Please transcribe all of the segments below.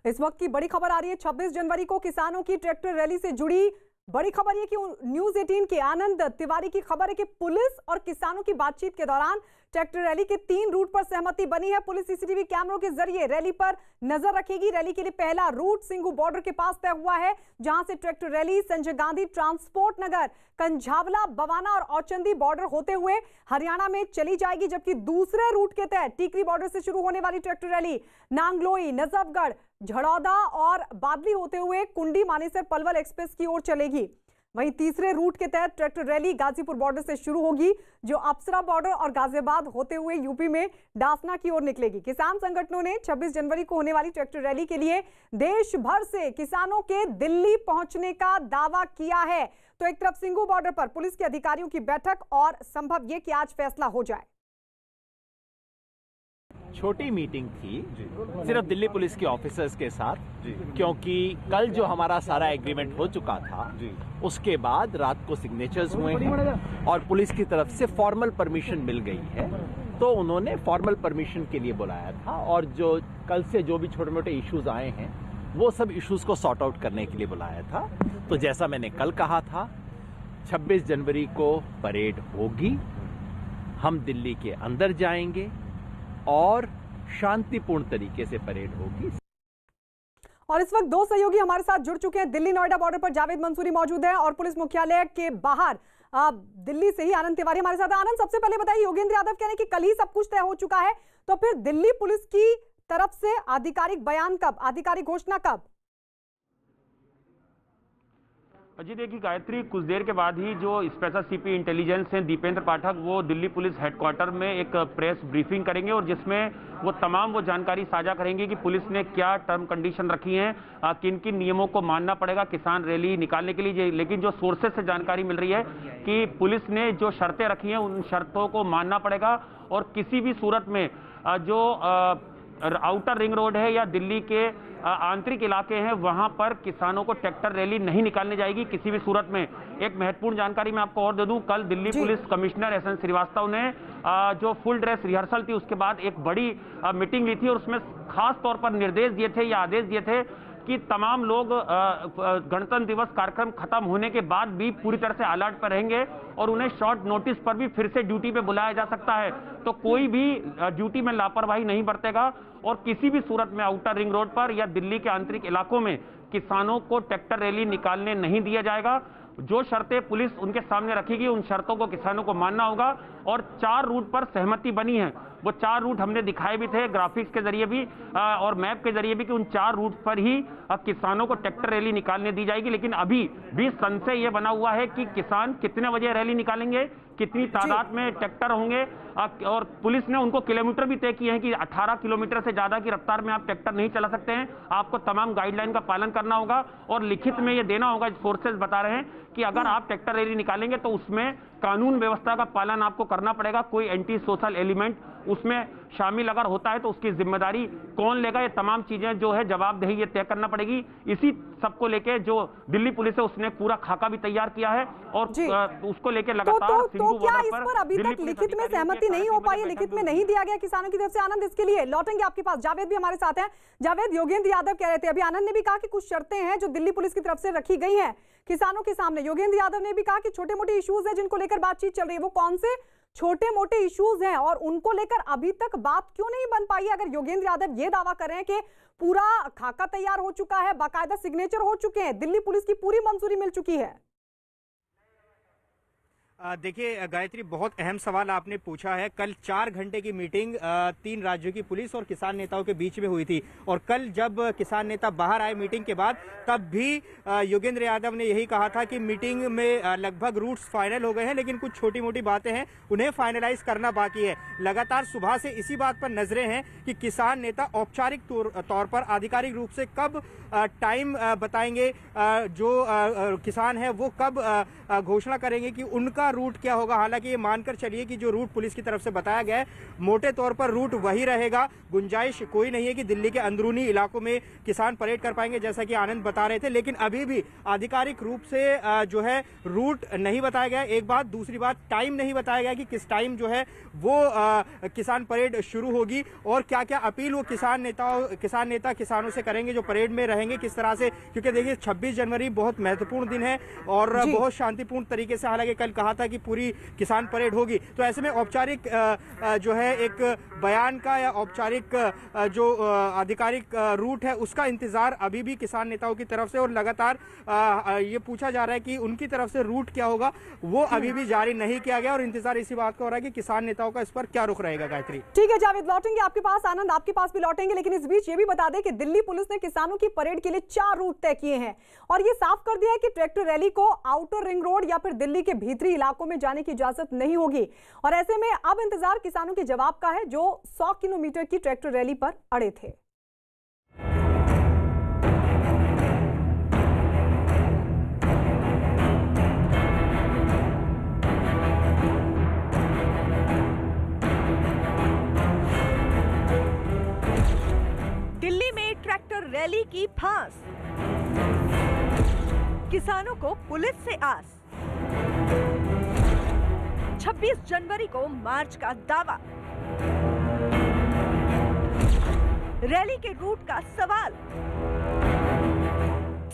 इस वक्त की बड़ी खबर आ रही है 26 जनवरी को किसानों की ट्रैक्टर रैली से जुड़ी बड़ी खबर ये कि न्यूज 18 के आनंद तिवारी की खबर है कि पुलिस और किसानों की बातचीत के दौरान ट्रैक्टर रैली के 3 रूट पर सहमति बनी है। पुलिस सीसीटीवी कैमरों के जरिए रैली पर नजर रखेगी। रैली के लिए पहला रूट सिंघू बॉर्डर के पास तय हुआ है, जहां से tractor rally Sanjay Gandhi Transport Nagar Kanjhawala Bawana और औचंदी बॉर्डर होते हुए हरियाणा में चली जाएगी, जबकि दूसरे रूट के तहत टीकरी बॉर्डर से शुरू होने वाली ट्रैक्टर रैली नांगलोई, नजफगढ़, झड़ौदा और बादली होते हुए कुंडी मानेसर पलवल एक्सप्रेस की ओर चलेगी। वहीं तीसरे रूट के तहत ट्रैक्टर रैली गाजीपुर बॉर्डर से शुरू होगी, जो अप्सरा बॉर्डर और गाजियाबाद होते हुए यूपी में डासना की ओर निकलेगी। किसान संगठनों ने 26 जनवरी को होने वाली ट्रैक्टर रैली के लिए देश भर से किसानों के दिल्ली पहुंचने का दावा किया है। तो एक तरफ सिंघू बॉर्डर पर पुलिस के अधिकारियों की बैठक और संभव यह कि आज फैसला हो जाए। छोटी मीटिंग थी सिर्फ दिल्ली पुलिस के ऑफिसर्स के साथ, क्योंकि कल जो हमारा सारा एग्रीमेंट हो चुका था उसके बाद रात को सिग्नेचर्स हुए हैं और पुलिस की तरफ से फॉर्मल परमिशन मिल गई है, तो उन्होंने फॉर्मल परमिशन के लिए बुलाया था और जो कल से जो भी छोटे मोटे इश्यूज आए हैं वो सब इश्यूज को सॉर्ट आउट करने के लिए बुलाया था। तो जैसा मैंने कल कहा था, 26 जनवरी को परेड होगी, हम दिल्ली के अंदर जाएंगे और शांतिपूर्ण तरीके से परेड होगी। और इस वक्त दो सहयोगी हमारे साथ जुड़ चुके हैं। दिल्ली नोएडा बॉर्डर पर जावेद मंसूरी मौजूद है और पुलिस मुख्यालय के बाहर दिल्ली से ही आनंद तिवारी हमारे साथ है। आनंद, सबसे पहले बताइए, योगेंद्र यादव कह रहे हैं कि कल ही सब कुछ तय हो चुका है, तो फिर दिल्ली पुलिस की तरफ से आधिकारिक बयान कब, आधिकारिक घोषणा कब? जी देखिए गायत्री, कुछ देर के बाद ही जो स्पेशल सीपी इंटेलिजेंस हैं दीपेंद्र पाठक, वो दिल्ली पुलिस हेडक्वार्टर में एक प्रेस ब्रीफिंग करेंगे और जिसमें वो तमाम वो जानकारी साझा करेंगे कि पुलिस ने क्या टर्म कंडीशन रखी हैं, किन किन नियमों को मानना पड़ेगा किसान रैली निकालने के लिए। लेकिन जो सोर्सेज से जानकारी मिल रही है कि पुलिस ने जो शर्तें रखी हैं उन शर्तों को मानना पड़ेगा और किसी भी सूरत में जो आउटर रिंग रोड है या दिल्ली के आंतरिक इलाके हैं वहां पर किसानों को ट्रैक्टर रैली नहीं निकालने जाएगी किसी भी सूरत में। एक महत्वपूर्ण जानकारी मैं आपको और दे दूं, कल Delhi police commissioner SN Srivastava ने जो फुल ड्रेस रिहर्सल थी उसके बाद एक बड़ी मीटिंग ली थी और उसमें खास तौर पर निर्देश दिए थे या आदेश दिए थे कि तमाम लोग गणतंत्र दिवस कार्यक्रम खत्म होने के बाद भी पूरी तरह से अलर्ट पर रहेंगे और उन्हें शॉर्ट नोटिस पर भी फिर से ड्यूटी पे बुलाया जा सकता है। तो कोई भी ड्यूटी में लापरवाही नहीं बरतेगा और किसी भी सूरत में आउटर रिंग रोड पर या दिल्ली के आंतरिक इलाकों में किसानों को ट्रैक्टर रैली निकालने नहीं दिया जाएगा। जो शर्तें पुलिस उनके सामने रखेगी उन शर्तों को किसानों को मानना होगा और 4 रूट पर सहमति बनी है। वो 4 रूट हमने दिखाए भी थे ग्राफिक्स के जरिए भी और मैप के जरिए भी कि उन 4 रूट पर ही किसानों को ट्रैक्टर रैली निकालने दी जाएगी। लेकिन अभी भी संशय ये बना हुआ है कि किसान कितने बजे रैली निकालेंगे, कितनी तादाद में ट्रैक्टर होंगे और पुलिस ने उनको किलोमीटर भी तय किए हैं कि 18 किलोमीटर से ज्यादा की रफ्तार में आप ट्रैक्टर नहीं चला सकते हैं, आपको तमाम गाइडलाइन का पालन करना होगा और लिखित में ये देना होगा। सोर्सेज बता रहे हैं कि अगर आप ट्रैक्टर रैली निकालेंगे तो उसमें कानून व्यवस्था का पालन आपको करना पड़ेगा, कोई एंटी सोशल एलिमेंट उसमें शामिल अगर होता है तो उसकी जिम्मेदारी कौन लेगा, ये तमाम चीजें जो है जवाबदेही ये तय करना पड़ेगी। इसी सबको लेके जो दिल्ली पुलिस है उसने पूरा खाका भी तैयार किया है और उसको लेके लगातार तो क्या इस पर अभी तक लिखित में सहमति नहीं हो पाई है, लिखित में नहीं दिया गया किसानों की तरफ से? आनंद, इसके लिए लौटेंगे आपके पास। जावेद भी हमारे साथ हैं। जावेद, योगेंद्र यादव कह रहे थे, अभी आनंद ने भी कहा कि कुछ शर्तें हैं जो दिल्ली पुलिस की तरफ से रखी गई हैं किसानों के सामने। योगेंद्र यादव ने भी कहा कि छोटे मोटे इश्यूज हैं जिनको लेकर बातचीत चल रही है। वो कौन से छोटे मोटे इश्यूज हैं और उनको लेकर अभी तक बात क्यों नहीं बन पाई है? अगर योगेंद्र यादव ये दावा कर रहे हैं कि पूरा खाका तैयार हो चुका है, बाकायदा सिग्नेचर हो चुके हैं, दिल्ली पुलिस की पूरी मंजूरी मिल चुकी है। देखिए गायत्री, बहुत अहम सवाल आपने पूछा है। कल 4 घंटे की मीटिंग 3 राज्यों की पुलिस और किसान नेताओं के बीच में हुई थी और कल जब किसान नेता बाहर आए मीटिंग के बाद तब भी योगेंद्र यादव ने यही कहा था कि मीटिंग में लगभग रूट्स फाइनल हो गए हैं, लेकिन कुछ छोटी मोटी बातें हैं उन्हें फाइनलाइज करना बाकी है। लगातार सुबह से इसी बात पर नजरें हैं कि किसान नेता औपचारिक तौर पर आधिकारिक रूप से कब टाइम बताएंगे, जो किसान है वो कब घोषणा करेंगे कि उनका का रूट क्या होगा। हालांकि ये मानकर चलिए कि जो रूट पुलिस की तरफ से बताया गया है मोटे तौर पर रूट वही रहेगा, गुंजाइश कोई नहीं है कि दिल्ली के अंदरूनी इलाकों में किसान परेड कर पाएंगे, जैसा कि आनंद बता रहे थे। लेकिन अभी भी आधिकारिक रूप से जो है रूट नहीं बताया गया। एक बात, दूसरी बात, टाइम नहीं बताया गया कि किस टाइम जो है वो किसान परेड शुरू होगी और क्या क्या अपील वो किसान नेता किसानों से करेंगे जो परेड में रहेंगे, किस तरह से। क्योंकि देखिए 26 जनवरी बहुत महत्वपूर्ण दिन है और बहुत शांतिपूर्ण तरीके से, हालांकि कल कहा था कि पूरी किसान परेड होगी, तो ऐसे में औपचारिक जो है एक बयान का या औपचारिक जो आधिकारिक रूट है उसका इंतजार अभी भी किसान नेताओं की तरफ से, और लगातार ये पूछा जा रहा है कि उनकी तरफ से रूट क्या होगा, वो अभी भी जारी नहीं किया गया और इंतजार इसी बात का हो रहा है कि किसान नेताओं का इस पर क्या रुख रहेगा। गायत्री, ठीक है जावेद, लौटेंगे आपके पास, आनंद आपके पास भी लौटेंगे, लेकिन इस बीच ये भी बता दें कि दिल्ली पुलिस ने किसानों की परेड के लिए 4 रूट तय किए हैं और ये साफ कर दिया है कि ट्रैक्टर रैली को आउटर रिंग रोड या फिर दिल्ली के भीतरी इलाकों में जाने की इजाजत नहीं होगी। और ऐसे में अब इंतजार किसानों के जवाब का है जो 100 किलोमीटर की ट्रैक्टर रैली पर अड़े थे। दिल्ली में ट्रैक्टर रैली की फांस, किसानों को पुलिस से आस, 26 जनवरी को मार्च का दावा, रैली के रूट का सवाल।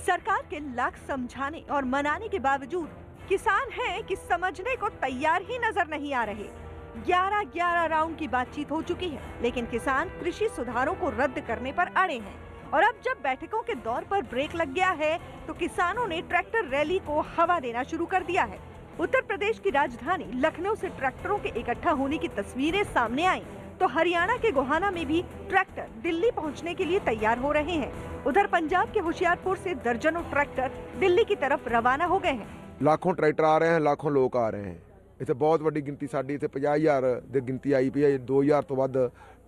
सरकार के लाख समझाने और मनाने के बावजूद किसान हैं कि समझने को तैयार ही नजर नहीं आ रहे। 11 राउंड की बातचीत हो चुकी है, लेकिन किसान कृषि सुधारों को रद्द करने पर अड़े हैं और अब जब बैठकों के दौर पर ब्रेक लग गया है तो किसानों ने ट्रैक्टर रैली को हवा देना शुरू कर दिया है। उत्तर प्रदेश की राजधानी लखनऊ से ट्रैक्टरों के इकट्ठा होने की तस्वीरें सामने आई तो हरियाणा के गोहाना में भी ट्रैक्टर दिल्ली पहुंचने के लिए तैयार हो रहे हैं। उधर पंजाब के होशियारपुर से दर्जनों ट्रैक्टर दिल्ली की तरफ रवाना हो गए हैं। लाखों ट्रैक्टर आ रहे हैं, लाखों लोग आ रहे हैं। इतने बहुत बड़ी गिनती, साड़ी इतने 50,000 ਦੀ गिनती आई पई है। 2,000 ਤੋਂ ਵੱਧ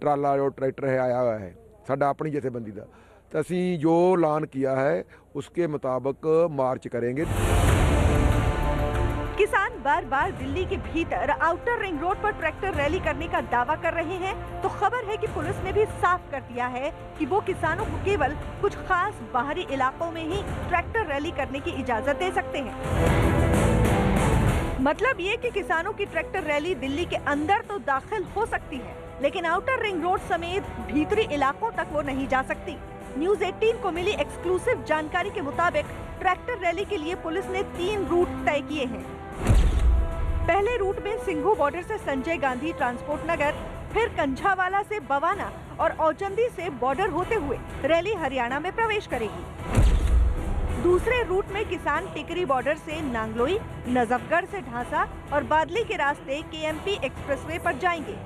ट्राला जो ट्रैक्टर है आया हुआ है साडा अपनी जथेबंदी का। तो असी जो ऐलान किया है उसके मुताबिक मार्च करेंगे। किसान बार बार दिल्ली के भीतर आउटर रिंग रोड पर ट्रैक्टर रैली करने का दावा कर रहे हैं तो खबर है कि पुलिस ने भी साफ कर दिया है कि वो किसानों को केवल कुछ खास बाहरी इलाकों में ही ट्रैक्टर रैली करने की इजाजत दे सकते हैं। मतलब ये कि किसानों की ट्रैक्टर रैली दिल्ली के अंदर तो दाखिल हो सकती है, लेकिन आउटर रिंग रोड समेत भीतरी इलाकों तक वो नहीं जा सकती। न्यूज़ 18 को मिली एक्सक्लूसिव जानकारी के मुताबिक ट्रैक्टर रैली के लिए पुलिस ने 3 रूट तय किए हैं। पहले रूट में सिंघू बॉर्डर से संजय गांधी ट्रांसपोर्ट नगर, फिर कंझावाला से बवाना और औचंदी से बॉर्डर होते हुए रैली हरियाणा में प्रवेश करेगी। दूसरे रूट में किसान टिकरी बॉर्डर से नांगलोई, नजफगढ़ से ढांसा और बादली के रास्ते केएमपी एक्सप्रेसवे पर जाएंगे।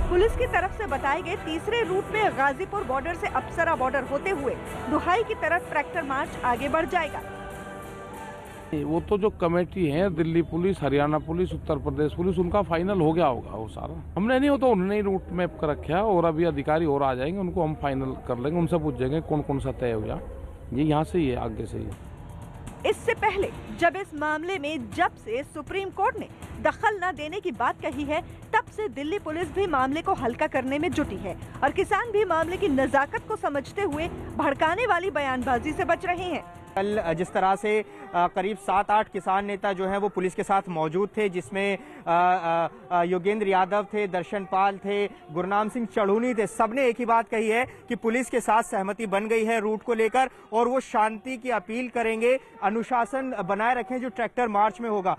पुलिस की तरफ से बताए गए तीसरे रूट में गाजीपुर बॉर्डर से अप्सरा बॉर्डर होते हुए दुहाई की तरफ ट्रैक्टर मार्च आगे बढ़ जाएगा। वो तो जो कमेटी है Delhi police, Haryana police, Uttar Pradesh police, उनका फाइनल हो गया होगा वो सारा। हमने नहीं, हो तो उन्होंने ही रूट मैप कर रखा है और अभी अधिकारी और आ जाएंगे, उनको हम फाइनल कर लेंगे, उनसे पूछेंगे कौन कौन सा तय हो गया। ये यहाँ से ही है, आगे से ही। इससे पहले जब इस मामले में जब से सुप्रीम कोर्ट ने दखल न देने की बात कही है, तब से दिल्ली पुलिस भी मामले को हल्का करने में जुटी है और किसान भी मामले की नजाकत को समझते हुए भड़काने वाली बयानबाजी से बच रहे हैं। कल जिस तरह से करीब 7-8 किसान नेता जो हैं वो पुलिस के साथ मौजूद थे, जिसमें योगेंद्र यादव थे, दर्शन पाल थे, गुरनाम सिंह चढ़ूनी थे, सबने एक ही बात कही है कि पुलिस के साथ सहमति बन गई है रूट को लेकर और वो शांति की अपील करेंगे, अनुशासन बनाए रखें जो ट्रैक्टर मार्च में होगा।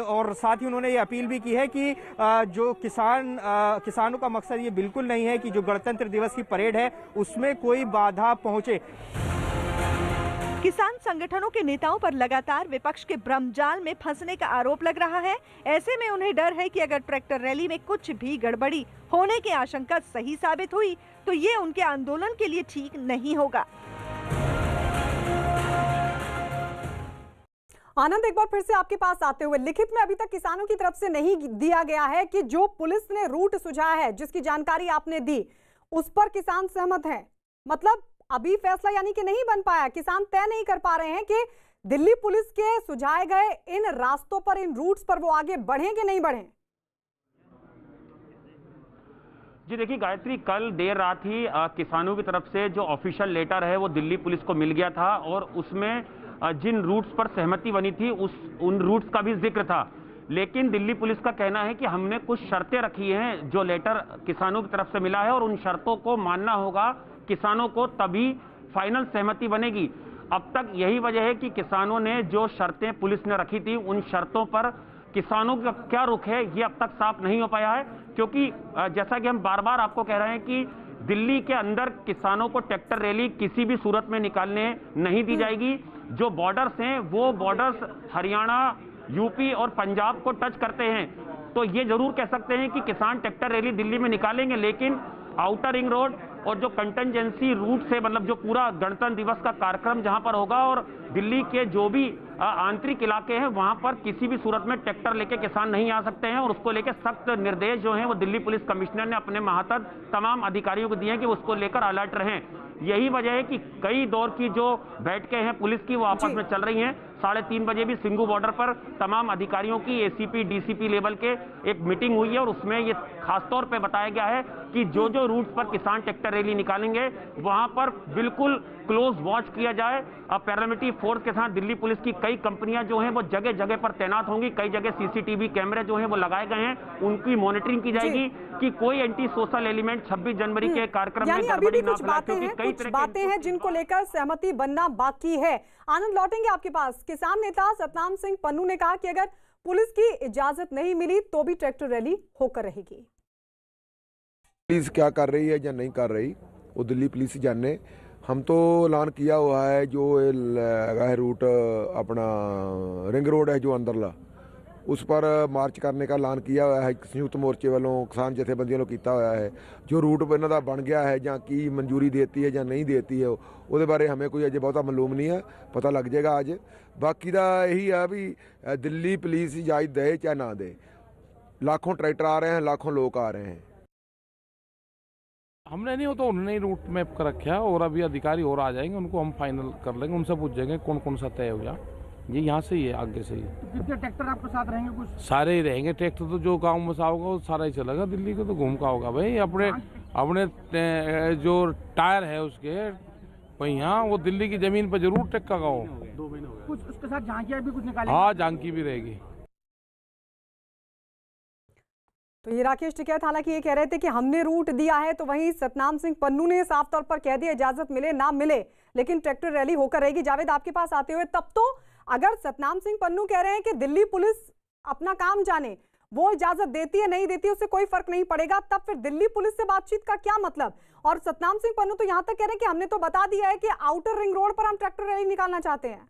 और साथ ही उन्होंने ये अपील भी की है कि जो किसानों का मकसद ये बिल्कुल नहीं है कि जो गणतंत्र दिवस की परेड है उसमें कोई बाधा पहुंचे। किसान संगठनों के नेताओं पर लगातार विपक्ष के भ्रमजाल में फंसने का आरोप लग रहा है। ऐसे में उन्हें डर है कि अगर ट्रैक्टर रैली में कुछ भी गड़बड़ी होने की आशंका सही साबित हुई तो ये उनके आंदोलन के लिए ठीक नहीं होगा। आनंद, एक बार फिर से आपके पास आते हुए, लिखित में अभी तक किसानों की तरफ से नहीं दिया गया है कि जो पुलिस ने रूट सुझाया है, जिसकी जानकारी आपने दी, उस पर किसान सहमत हैं। मतलब अभी फैसला यानी कि नहीं बन पाया, किसान तय नहीं कर पा रहे हैं कि दिल्ली पुलिस के सुझाए गए इन रास्तों पर, इन रूट्स पर वो आगे बढ़ें कि नहीं बढ़ें? जी देखिए गायत्री, कल देर रात ही किसानों की तरफ से जो ऑफिशियल लेटर है वो दिल्ली पुलिस को मिल गया था और उसमें जिन रूट्स पर सहमति बनी थी उन रूट्स का भी जिक्र था। लेकिन दिल्ली पुलिस का कहना है कि हमने कुछ शर्तें रखी हैं जो लेटर किसानों की तरफ से मिला है और उन शर्तों को मानना होगा किसानों को, तभी फाइनल सहमति बनेगी। अब तक यही वजह है कि किसानों ने जो शर्तें पुलिस ने रखी थी उन शर्तों पर किसानों का क्या रुख है ये अब तक साफ नहीं हो पाया है, क्योंकि जैसा कि हम बार बार आपको कह रहे हैं कि दिल्ली के अंदर किसानों को ट्रैक्टर रैली किसी भी सूरत में निकालने नहीं दी जाएगी। जो बॉर्डर्स हैं वो बॉर्डर्स हरियाणा, यूपी और पंजाब को टच करते हैं, तो ये जरूर कह सकते हैं कि किसान ट्रैक्टर रैली दिल्ली में निकालेंगे, लेकिन आउटर रिंग रोड और जो कंटिजेंसी रूट से, मतलब जो पूरा गणतंत्र दिवस का कार्यक्रम जहां पर होगा और दिल्ली के जो भी आंतरिक इलाके हैं वहां पर किसी भी सूरत में ट्रैक्टर लेके किसान नहीं आ सकते हैं और उसको लेकर सख्त निर्देश जो हैं वो दिल्ली पुलिस कमिश्नर ने अपने महातद तमाम अधिकारियों को दिए हैं कि उसको लेकर अलर्ट रहें। यही वजह है कि कई दौर की जो बैठकें हैं पुलिस की वो आपस में चल रही हैं। 3:30 बजे भी सिंघू बॉर्डर पर तमाम अधिकारियों की एसीपी डीसीपी लेवल के एक मीटिंग हुई है और उसमें ये खासतौर पे बताया गया है कि जो जो रूट पर किसान ट्रैक्टर रैली निकालेंगे वहां पर बिल्कुल क्लोज वॉच किया जाए। अब पैरामिलिट्री फोर्स के साथ दिल्ली पुलिस की कई कंपनियां जो हैं वो जगह जगह पर तैनात होंगी, कई जगह सीसीटीवी कैमरे जो हैं वो लगाए गए हैं, उनकी मॉनिटरिंग की जाएगी कि कोई एंटी सोशल एलिमेंट 26 जनवरी के कार्यक्रम में गड़बड़ी ना फैलाए, क्योंकि कई तरह की बातें हैं जिनको लेकर सहमति बनना बाकी है। आनंद, लौटेंगे आपके पास। किसान नेता सतनाम सिंह पन्नू ने कहा कि अगर पुलिस की इजाजत नहीं मिली तो भी ट्रैक्टर रैली होकर रहेगी। पुलिस क्या कर रही है या नहीं कर रही वो दिल्ली पुलिस ही जाने। हम तो ऐलान किया हुआ है जो है रूट अपना रिंग रोड है जो अंदरला, उस पर मार्च करने का ऐलान किया हुआ है संयुक्त मोर्चे वालों, किसान जथेबंदियों ने किया हुआ है। जो रूट इन्हों का बन गया है या की मंजूरी देती है या नहीं देती है वो बारे हमें कोई अजे बहुता मालूम नहीं है, पता लग जाएगा आज। बाकी का यही है भी दिल्ली पुलिस इजाजत दे चाहे ना दे, लाखों ट्रैक्टर आ रहे हैं, लाखों लोग आ रहे हैं। हमने नहीं, हो तो उन्होंने ही रूट मैप कर रखा है और अभी अधिकारी और आ जाएंगे, उनको हम फाइनल कर लेंगे, उनसे पूछ जाएंगे कौन कौन सा तय हो गया। जी यहाँ से ही है, आगे से ही। तो कितने ट्रैक्टर आपके साथ रहेंगे? कुछ सारे ही रहेंगे ट्रैक्टर, तो जो गांव में सा होगा वो सारा ही चलेगा। दिल्ली को तो घूम का होगा भाई, अपने जो टायर है उसके वही, यहाँ वो दिल्ली की जमीन पर जरूर ट्रैक्टर का हो। 2 महीने हो गए। कुछ उसके साथ झांकियां भी कुछ निकालेंगे? हाँ, झांकी भी रहेगी। तो ये राकेश टिकैत हालांकि ये कह रहे थे कि हमने रूट दिया है, तो वहीं सतनाम सिंह पन्नू ने साफ तौर पर कह दिया इजाजत मिले ना मिले लेकिन ट्रैक्टर रैली होकर रहेगी। जावेद, आपके पास आते हुए, तब तो अगर सतनाम सिंह पन्नू कह रहे हैं कि दिल्ली पुलिस अपना काम जाने, वो इजाजत देती है नहीं देती उससे कोई फर्क नहीं पड़ेगा, तब फिर दिल्ली पुलिस से बातचीत का क्या मतलब? और सतनाम सिंह पन्नू तो यहां तक कह रहे हैं कि हमने तो बता दिया है कि आउटर रिंग रोड पर हम ट्रैक्टर रैली निकालना चाहते हैं।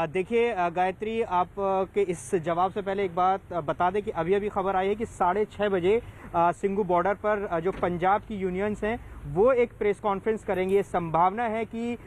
देखिए गायत्री, आप के इस जवाब से पहले एक बात बता दें कि अभी अभी खबर आई है कि 6:30 बजे सिंघू बॉर्डर पर जो पंजाब की यूनियंस हैं वो एक प्रेस कॉन्फ्रेंस करेंगे। ये संभावना है कि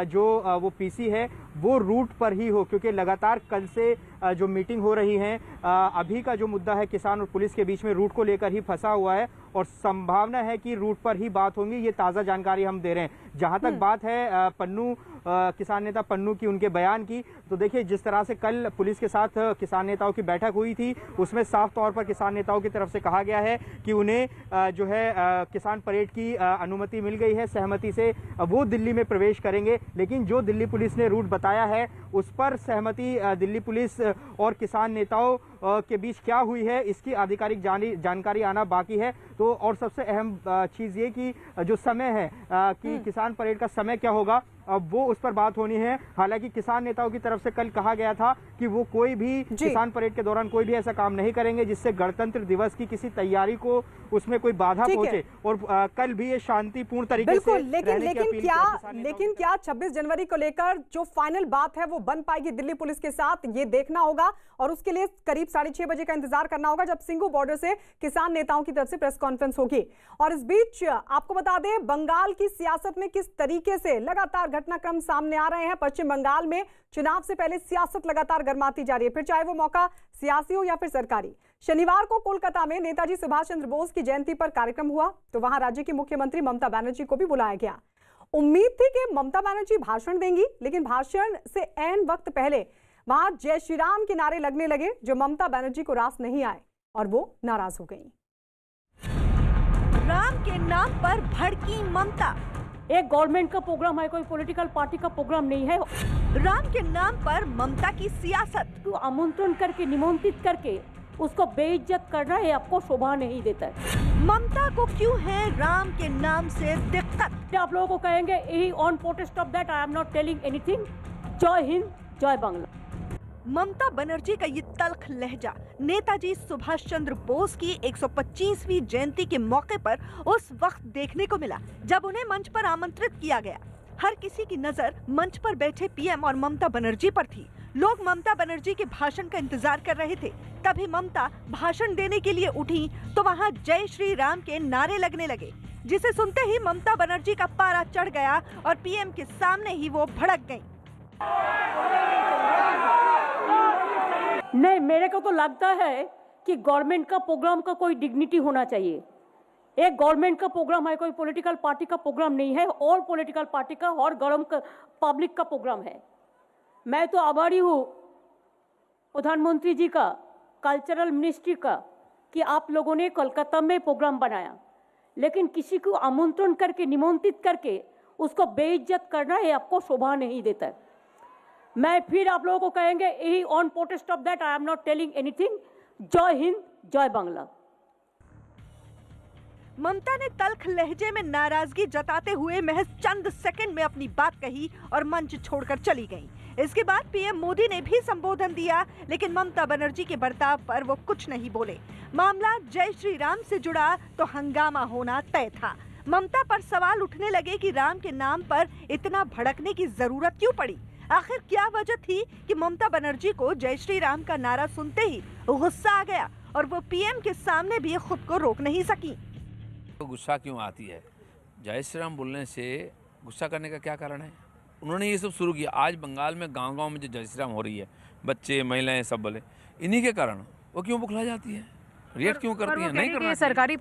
जो वो पीसी है वो रूट पर ही हो, क्योंकि लगातार कल से जो मीटिंग हो रही है, अभी का जो मुद्दा है किसान और पुलिस के बीच में रूट को लेकर ही फंसा हुआ है और संभावना है कि रूट पर ही बात होंगी। ये ताज़ा जानकारी हम दे रहे हैं। जहां तक बात है पन्नू, किसान नेता पन्नू की, उनके बयान की, तो देखिए जिस तरह से कल पुलिस के साथ किसान नेताओं की बैठक हुई थी उसमें साफ तौर पर किसान नेताओं की तरफ से कहा गया है कि उन्हें जो है किसान परेड की अनुमति मिल गई है सहमति से, वो दिल्ली में प्रवेश करेंगे। लेकिन जो दिल्ली पुलिस ने रूट बताया है उस पर सहमति दिल्ली पुलिस और किसान नेताओं के बीच क्या हुई है इसकी आधिकारिक जानकारी आना बाकी है। तो और सबसे अहम चीज़ ये कि जो समय है कि किसान परेड का समय क्या होगा, अब वो उस पर बात होनी है। हालांकि किसान नेताओं की तरफ से कल कहा गया था कि वो कोई भी किसान परेड के दौरान कोई भी ऐसा काम नहीं करेंगे जिससे गणतंत्र दिवस की किसी तैयारी को उसमें कोई बाधा पहुंचे, और कल भी ये शांतिपूर्ण तरीके से लेकिन क्या 26 जनवरी को लेकर जो फाइनल बात है वो बन पाएगी दिल्ली पुलिस के साथ, ये देखना होगा और उसके लिए करीब 6:30 बजे का इंतजार करना होगा जब सिंघू बॉर्डर से किसान नेताओं की तरफ से प्रेस कॉन्फ्रेंस होगी। और इस बीच आपको बता दें बंगाल की सियासत में किस तरीके से लगातार घटनाक्रम सामने आ रहे हैं। पश्चिम बंगाल में चुनाव से पहले सियासत लगातार गर्माती जा रही है, फिर चाहे वो मौका सियासी हो या फिर सरकारी। शनिवार को कोलकाता में नेताजी सुभाष चंद्र बोस की जयंती पर कार्यक्रम हुआ तो वहां राज्य की मुख्यमंत्री ममता बनर्जी को भी बुलाया गया। उम्मीद थी कि ममता बनर्जी भाषण देंगी, लेकिन भाषण से ऐन वक्त पहले वहां जय श्री राम के नारे लगने लगे जो ममता बनर्जी को रास नहीं आए और वो नाराज हो गईं। राम के नाम पर भड़की ममता। एक गवर्नमेंट का प्रोग्राम है, कोई पॉलिटिकल पार्टी का प्रोग्राम नहीं है। राम के नाम पर ममता की सियासत। तो आमंत्रण करके, निमंत्रित करके उसको बेइज्जत करना है, आपको शोभा नहीं देता है। ममता को क्यों है राम के नाम से दिक्कत? आप लोगों को कहेंगे यही on protest of that I am not telling anything. जय हिंद, जय बांग्ला। ममता बनर्जी का ये तल्ख लहजा नेताजी सुभाष चंद्र बोस की 125वीं जयंती के मौके पर उस वक्त देखने को मिला जब उन्हें मंच पर आमंत्रित किया गया। हर किसी की नजर मंच पर बैठे पीएम और ममता बनर्जी पर थी। लोग ममता बनर्जी के भाषण का इंतजार कर रहे थे। तभी ममता भाषण देने के लिए उठी तो वहां जय श्री राम के नारे लगने लगे, जिसे सुनते ही ममता बनर्जी का पारा चढ़ गया और पीएम के सामने ही वो भड़क गईं। नहीं, मेरे को तो लगता है कि गवर्नमेंट का प्रोग्राम का कोई डिग्निटी होना चाहिए। एक गवर्नमेंट का प्रोग्राम है, कोई पॉलिटिकल पार्टी का प्रोग्राम नहीं है, और पॉलिटिकल पार्टी का और गरम पब्लिक का प्रोग्राम है। मैं तो आभारी हूँ प्रधानमंत्री जी का, कल्चरल मिनिस्ट्री का, कि आप लोगों ने कोलकाता में प्रोग्राम बनाया, लेकिन किसी को आमंत्रण करके, निमंत्रित करके उसको बेइज्जत करना है, आपको शोभा नहीं देता है। मैं फिर आप लोगों को कहेंगे यही on protest of that I am not telling anything. जय हिंद, जय बांग्ला। ममता ने तल्ख लहजे में नाराजगी जताते हुए महज चंद सेकंड में अपनी बात कही और मंच छोड़कर चली गईं। इसके बाद पीएम मोदी ने भी संबोधन दिया, लेकिन ममता बनर्जी के बर्ताव पर वो कुछ नहीं बोले। मामला जय श्री राम से जुड़ा तो हंगामा होना तय था। ममता पर सवाल उठने लगे कि राम के नाम पर इतना भड़कने की जरूरत क्यों पड़ी। आखिर क्या वजह थी कि ममता बनर्जी को जय श्री राम का नारा सुनते ही गुस्सा आ गया और वो पीएम के सामने भी खुद को रोक नहीं सकी। तो गुस्सा क्यों आती है? जय श्री राम बोलने से गुस्सा करने का क्या कारण है? उन्होंने ये सब शुरू किया। आज बंगाल में गांव-गांव में जो जय श्री राम हो रही है, बच्चे, महिलाएं सब बोले, इन्हीं के कारण वो क्यों बुखला जाती है, रिएक्ट क्यों करती है? नहीं करना सरकारी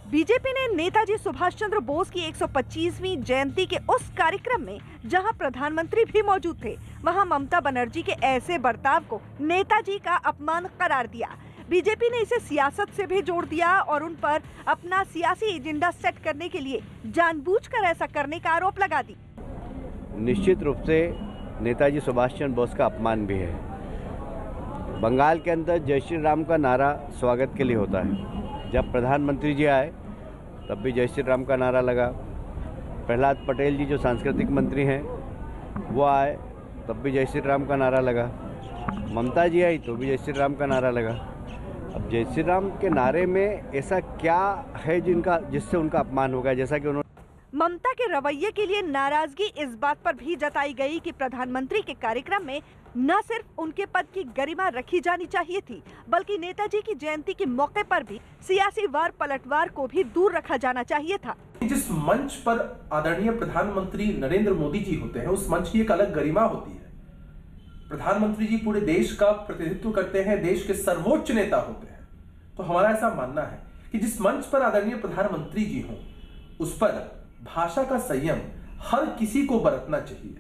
बीजेपी ने नेताजी सुभाष चंद्र बोस की 125वीं जयंती के उस कार्यक्रम में जहां प्रधानमंत्री भी मौजूद थे, वहां ममता बनर्जी के ऐसे बर्ताव को नेताजी का अपमान करार दिया। बीजेपी ने इसे सियासत से भी जोड़ दिया और उन पर अपना सियासी एजेंडा सेट करने के लिए जानबूझकर ऐसा करने का आरोप लगा दी। निश्चित रूप से नेताजी सुभाष चंद्र बोस का अपमान भी है। बंगाल के अंदर जय श्री राम का नारा स्वागत के लिए होता है। जब प्रधानमंत्री जी आए तब भी जय श्री राम का नारा लगा। प्रहलाद पटेल जी जो सांस्कृतिक मंत्री हैं वो आए तब भी जय श्री राम का नारा लगा। ममता जी आई तो भी जय श्री राम का नारा लगा। अब जय श्री राम के नारे में ऐसा क्या है जिससे उनका अपमान होगा? जैसा कि उन्होंने ममता के रवैये के लिए नाराजगी इस बात पर भी जताई गई कि प्रधानमंत्री के कार्यक्रम में न सिर्फ उनके पद की गरिमा रखी जानी चाहिए थी, बल्कि नेताजी की जयंती के मौके पर भी सियासी वार पलटवार को भी दूर रखा जाना चाहिए था। जिस मंच पर आदरणीय प्रधानमंत्री नरेंद्र मोदी जी होते हैं, उस मंच की एक अलग गरिमा होती है। प्रधानमंत्री जी पूरे देश का प्रतिनिधित्व करते हैं, देश के सर्वोच्च नेता होते हैं। तो हमारा ऐसा मानना है कि जिस मंच पर आदरणीय प्रधानमंत्री जी हों, उस पर भाषा का संयम हर किसी को बरतना चाहिए,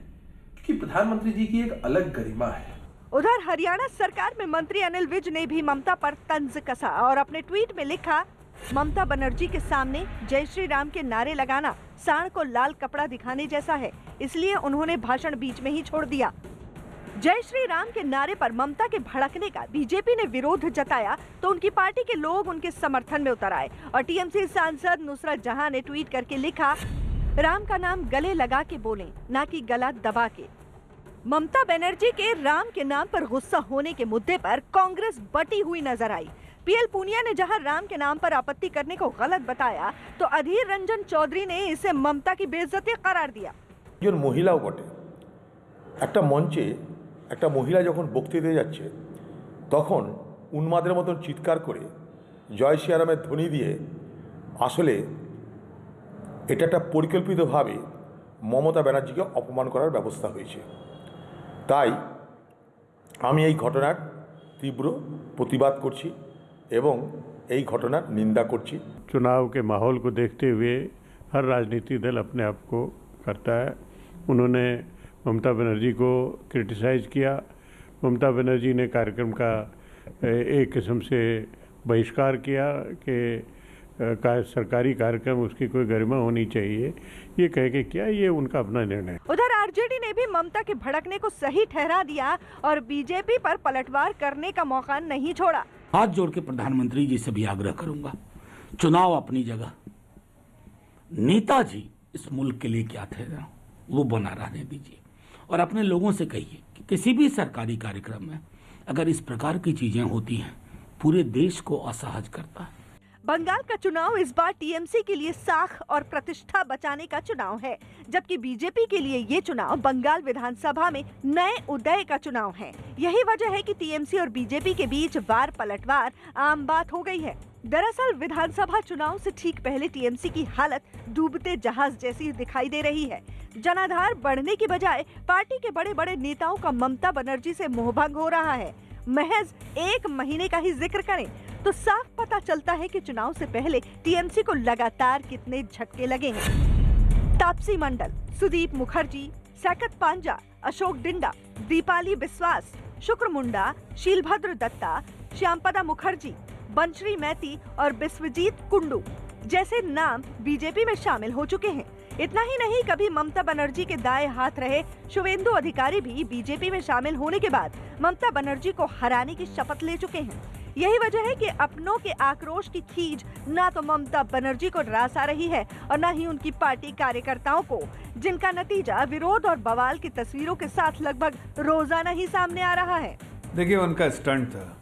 क्योंकि प्रधानमंत्री जी की एक अलग गरिमा है। उधर हरियाणा सरकार में मंत्री अनिल विज ने भी ममता पर तंज कसा और अपने ट्वीट में लिखा, ममता बनर्जी के सामने जय श्री राम के नारे लगाना सांड को लाल कपड़ा दिखाने जैसा है, इसलिए उन्होंने भाषण बीच में ही छोड़ दिया। जय श्री राम के नारे पर ममता के भड़कने का बीजेपी ने विरोध जताया तो उनकी पार्टी के लोग उनके समर्थन में उतर आए और टीएमसी सांसद नुसरत जहां ने ट्वीट करके लिखा, राम का नाम गले लगा के बोलें, ना कि गला दबा के। ममता बनर्जी के राम के नाम पर गुस्सा होने के मुद्दे पर कांग्रेस बटी हुई नजर आई। पीएल पूनिया ने जहां राम के नाम पर आपत्ति करने को गलत बताया तो अधीर रंजन चौधरी ने इसे ममता की बेइज्जती करार दिया। महिलाओं बटे एक मंचे एक महिला जखन बक्तृता दिए जाच्छे तखन उन्मादेर मतन चित्कार करे जय श्री रामेर ध्वनि दिए आसले एटा एकटा परिकल्पितभावे ममता बनर्जीके अपमान करार व्यवस्था हयेछे। ताई आमी एई घटनार तीव्र प्रतिबाद करछि एवं एई घटनार निंदा करछि। चुनाव के माहौल को देखते हुए हर राजनीतिक दल अपने आप को करता है। उन्होंने ममता बनर्जी को क्रिटिसाइज़ किया। ममता बनर्जी ने कार्यक्रम का एक किस्म से बहिष्कार किया कि सरकारी कार्यक्रम उसकी कोई गरिमा होनी चाहिए, ये कह के किया। ये उनका अपना निर्णय। उधर आरजेडी ने भी ममता के भड़कने को सही ठहरा दिया और बीजेपी पर पलटवार करने का मौका नहीं छोड़ा। हाथ जोड़ के प्रधानमंत्री जी से भी आग्रह करूंगा, चुनाव अपनी जगह, नेताजी इस मुल्क के लिए क्या थे वो बना रहने दीजिए और अपने लोगों से कहिए कि किसी भी सरकारी कार्यक्रम में अगर इस प्रकार की चीजें होती हैं, पूरे देश को असहज करता है। बंगाल का चुनाव इस बार टीएमसी के लिए साख और प्रतिष्ठा बचाने का चुनाव है, जबकि बीजेपी के लिए ये चुनाव बंगाल विधानसभा में नए उदय का चुनाव है। यही वजह है कि टीएमसी और बीजेपी के बीच वार पलटवार आम बात हो गई है। दरअसल विधानसभा चुनाव से ठीक पहले टीएमसी की हालत डूबते जहाज जैसी दिखाई दे रही है। जनाधार बढ़ने की बजाय पार्टी के बड़े बड़े नेताओं का ममता बनर्जी से मोहभंग हो रहा है। महज 1 महीने का ही जिक्र करें तो साफ पता चलता है कि चुनाव से पहले टीएमसी को लगातार कितने झटके लगे हैं। तापसी मंडल, सुदीप मुखर्जी, साकत पांजा, अशोक डिंडा, दीपाली बिस्वास, शुक्र मुंडा, शीलभद्र दत्ता, श्यामपदा मुखर्जी, बंशरी मैती और बिस्वजीत कुंडू जैसे नाम बीजेपी में शामिल हो चुके हैं। इतना ही नहीं, कभी ममता बनर्जी के दाएं हाथ रहे शुवेंदु अधिकारी भी बीजेपी में शामिल होने के बाद ममता बनर्जी को हराने की शपथ ले चुके हैं। यही वजह है कि अपनों के आक्रोश की खींच ना तो ममता बनर्जी को रास आ रही है और न ही उनकी पार्टी कार्यकर्ताओं को, जिनका नतीजा विरोध और बवाल की तस्वीरों के साथ लगभग रोजाना ही सामने आ रहा है। देखिए, उनका स्टंट था,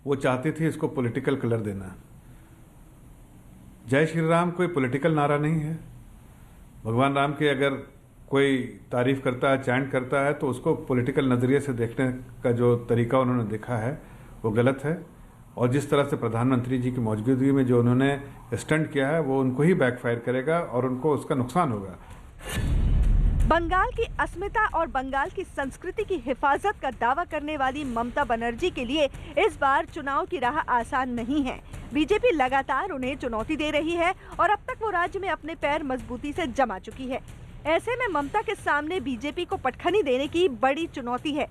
वो चाहते थे इसको पॉलिटिकल कलर देना। जय श्री राम कोई पॉलिटिकल नारा नहीं है। भगवान राम की अगर कोई तारीफ करता है, चैंट करता है, तो उसको पॉलिटिकल नज़रिए से देखने का जो तरीका उन्होंने देखा है वो गलत है। और जिस तरह से प्रधानमंत्री जी की मौजूदगी में जो उन्होंने स्टंट किया है वो उनको ही बैकफायर करेगा और उनको उसका नुकसान होगा। बंगाल की अस्मिता और बंगाल की संस्कृति की हिफाजत का दावा करने वाली ममता बनर्जी के लिए इस बार चुनाव की राह आसान नहीं है। बीजेपी लगातार उन्हें चुनौती दे रही है और अब तक वो राज्य में अपने पैर मजबूती से जमा चुकी है। ऐसे में ममता के सामने बीजेपी को पटखनी देने की बड़ी चुनौती है।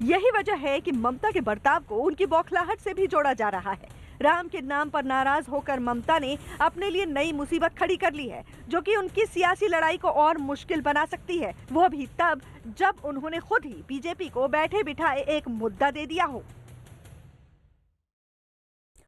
यही वजह है कि ममता के बर्ताव को उनकी बौखलाहट से भी जोड़ा जा रहा है। राम के नाम पर नाराज होकर ममता ने अपने लिए नई मुसीबत खड़ी कर ली है, जो कि उनकी सियासी लड़ाई को और मुश्किल बना सकती है, वो भी तब जब उन्होंने खुद ही बीजेपी को बैठे बिठाए एक मुद्दा दे दिया हो।